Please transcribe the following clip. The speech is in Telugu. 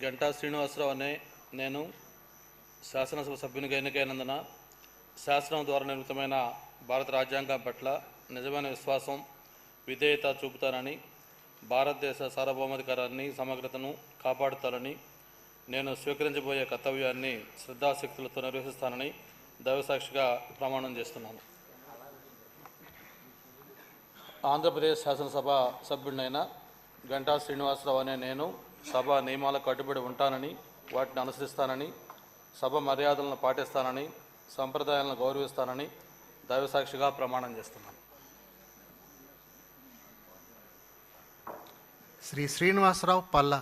గంటా శ్రీనివాసరావు అనే నేను శాసనసభ సభ్యునిగా ఎన్నికైనందున శాసనం ద్వారా నిర్మితమైన భారత రాజ్యాంగం పట్ల నిజమైన విశ్వాసం, విధేయత చూపుతానని, భారతదేశ సార్వభౌమాధికారాన్ని, సమగ్రతను కాపాడుతానని, నేను స్వీకరించబోయే కర్తవ్యాన్ని శ్రద్ధాశక్తులతో నిర్వహిస్తానని దైవసాక్షిగా ప్రమాణం చేస్తున్నాను. ఆంధ్రప్రదేశ్ శాసనసభ సభ్యుడినైన గంటా శ్రీనివాసరావు అనే నేను సభ నియమాలకు కట్టుబడి ఉంటానని, వాటిని అనుసరిస్తానని, సభ మర్యాదలను పాటిస్తానని, సంప్రదాయాలను గౌరవిస్తానని దైవసాక్షిగా ప్రమాణం చేస్తున్నాను. శ్రీ శ్రీనివాసరావు పల్లా.